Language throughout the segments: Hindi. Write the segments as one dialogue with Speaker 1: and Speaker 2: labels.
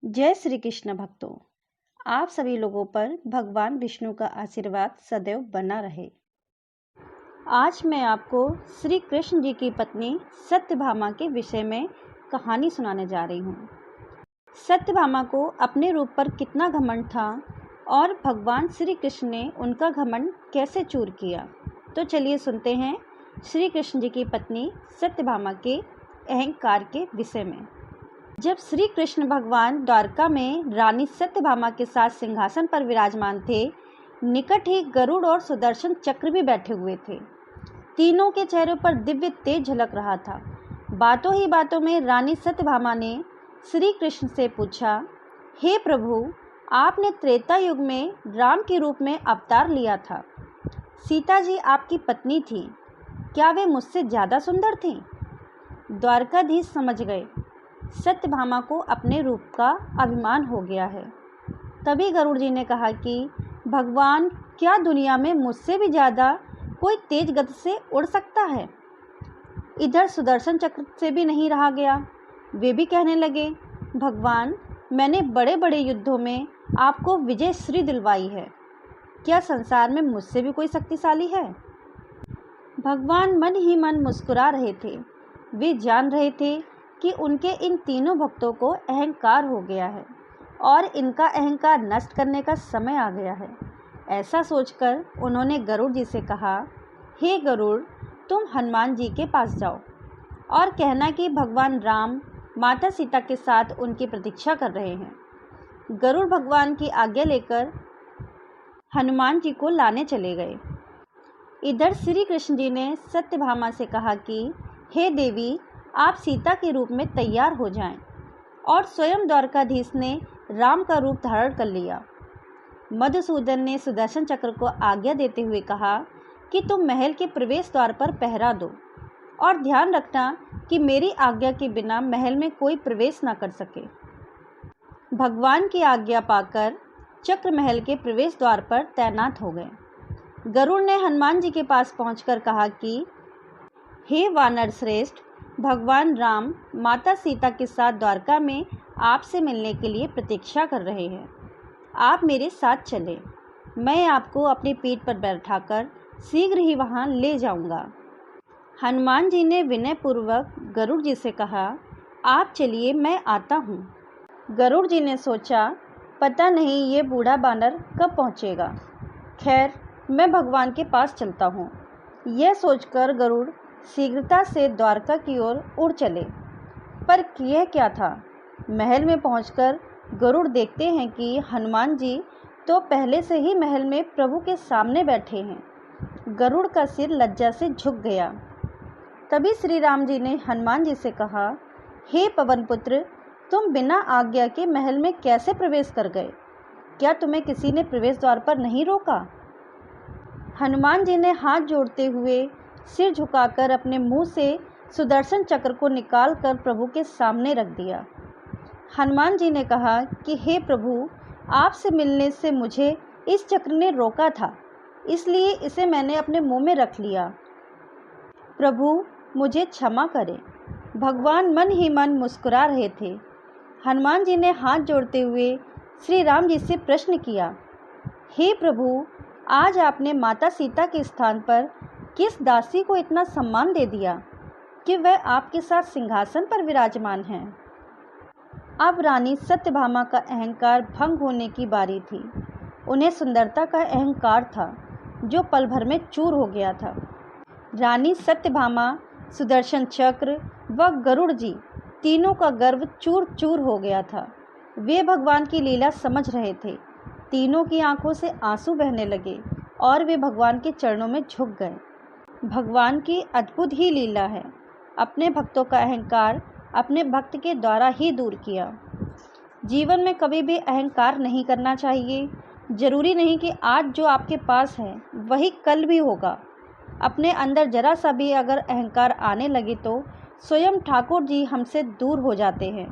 Speaker 1: जय श्री कृष्ण भक्तों, आप सभी लोगों पर भगवान विष्णु का आशीर्वाद सदैव बना रहे। आज मैं आपको श्री कृष्ण जी की पत्नी सत्यभामा के विषय में कहानी सुनाने जा रही हूँ। सत्यभामा को अपने रूप पर कितना घमंड था और भगवान श्री कृष्ण ने उनका घमंड कैसे चूर किया। तो चलिए सुनते हैं श्री कृष्ण जी की पत्नी सत्यभामा के अहंकार के विषय में। जब श्री कृष्ण भगवान द्वारका में रानी सत्यभामा के साथ सिंहासन पर विराजमान थे, निकट ही गरुड़ और सुदर्शन चक्र भी बैठे हुए थे। तीनों के चेहरों पर दिव्य तेज झलक रहा था। बातों ही बातों में रानी सत्यभामा ने श्री कृष्ण से पूछा, हे प्रभु, आपने त्रेता युग में राम के रूप में अवतार लिया था। सीता जी आपकी पत्नी थी, क्या वे मुझसे ज़्यादा सुंदर थीं? द्वारकाधीश समझ गए सत्यभामा को अपने रूप का अभिमान हो गया है। तभी गरुड़ जी ने कहा कि भगवान, क्या दुनिया में मुझसे भी ज़्यादा कोई तेज गति से उड़ सकता है? इधर सुदर्शन चक्र से भी नहीं रहा गया। वे भी कहने लगे, भगवान, मैंने बड़े बड़े युद्धों में आपको विजय श्री दिलवाई है, क्या संसार में मुझसे भी कोई शक्तिशाली है? भगवान मन ही मन मुस्कुरा रहे थे। वे जान रहे थे कि उनके इन तीनों भक्तों को अहंकार हो गया है और इनका अहंकार नष्ट करने का समय आ गया है। ऐसा सोचकर उन्होंने गरुड़ जी से कहा, हे गरुड़, तुम हनुमान जी के पास जाओ और कहना कि भगवान राम माता सीता के साथ उनकी प्रतीक्षा कर रहे हैं। गरुड़ भगवान की आज्ञा लेकर हनुमान जी को लाने चले गए। इधर श्री कृष्ण जी ने सत्यभामा से कहा कि हे देवी, आप सीता के रूप में तैयार हो जाएं। और स्वयं द्वारकाधीश ने राम का रूप धारण कर लिया। मधुसूदन ने सुदर्शन चक्र को आज्ञा देते हुए कहा कि तुम महल के प्रवेश द्वार पर पहरा दो और ध्यान रखना कि मेरी आज्ञा के बिना महल में कोई प्रवेश न कर सके। भगवान की आज्ञा पाकर चक्र महल के प्रवेश द्वार पर तैनात हो गए। गरुड़ ने हनुमान जी के पास पहुंचकर कहा कि हे वानर श्रेष्ठ, भगवान राम माता सीता के साथ द्वारका में आपसे मिलने के लिए प्रतीक्षा कर रहे हैं। आप मेरे साथ चलें, मैं आपको अपनी पीठ पर बैठाकर शीघ्र ही वहां ले जाऊंगा। हनुमान जी ने विनयपूर्वक गरुड़ जी से कहा, आप चलिए, मैं आता हूं। गरुड़ जी ने सोचा, पता नहीं ये बूढ़ा बानर कब पहुंचेगा। खैर, मैं भगवान के पास चलता हूं। यह सोचकर गरुड़ शीघ्रता से द्वारका की ओर उड़ चले। पर यह क्या था? महल में पहुंचकर गरुड़ देखते हैं कि हनुमान जी तो पहले से ही महल में प्रभु के सामने बैठे हैं। गरुड़ का सिर लज्जा से झुक गया। तभी श्री राम जी ने हनुमान जी से कहा, हे पवन पुत्र, तुम बिना आज्ञा के महल में कैसे प्रवेश कर गए? क्या तुम्हें किसी ने प्रवेश द्वार पर नहीं रोका? हनुमान जी ने हाथ जोड़ते हुए सिर झुकाकर अपने मुंह से सुदर्शन चक्र को निकालकर प्रभु के सामने रख दिया। हनुमान जी ने कहा कि हे प्रभु, आपसे मिलने से मुझे इस चक्र ने रोका था, इसलिए इसे मैंने अपने मुंह में रख लिया। प्रभु, मुझे क्षमा करें। भगवान मन ही मन मुस्कुरा रहे थे। हनुमान जी ने हाथ जोड़ते हुए श्री राम जी से प्रश्न किया, हे प्रभु, आज आपने माता सीता के स्थान पर किस दासी को इतना सम्मान दे दिया कि वह आपके साथ सिंहासन पर विराजमान हैं? अब रानी सत्यभामा का अहंकार भंग होने की बारी थी। उन्हें सुंदरता का अहंकार था जो पल भर में चूर हो गया था। रानी सत्यभामा, सुदर्शन चक्र व गरुड़ जी तीनों का गर्व चूर चूर हो गया था। वे भगवान की लीला समझ रहे थे। तीनों की आंखों से आंसू बहने लगे और वे भगवान के चरणों में झुक गए। भगवान की अद्भुत ही लीला है। अपने भक्तों का अहंकार अपने भक्त के द्वारा ही दूर किया। जीवन में कभी भी अहंकार नहीं करना चाहिए। जरूरी नहीं कि आज जो आपके पास है वही कल भी होगा। अपने अंदर जरा सा भी अगर अहंकार आने लगे तो स्वयं ठाकुर जी हमसे दूर हो जाते हैं।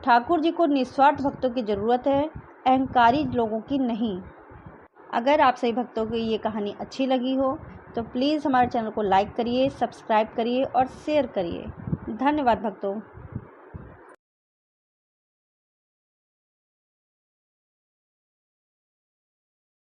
Speaker 1: ठाकुर जी को निस्वार्थ भक्तों की ज़रूरत है, अहंकारी लोगों की नहीं। अगर आप सभी भक्तों को ये कहानी अच्छी लगी हो तो प्लीज़ हमारे चैनल को लाइक करिए, सब्सक्राइब करिए और शेयर करिए। धन्यवाद भक्तों।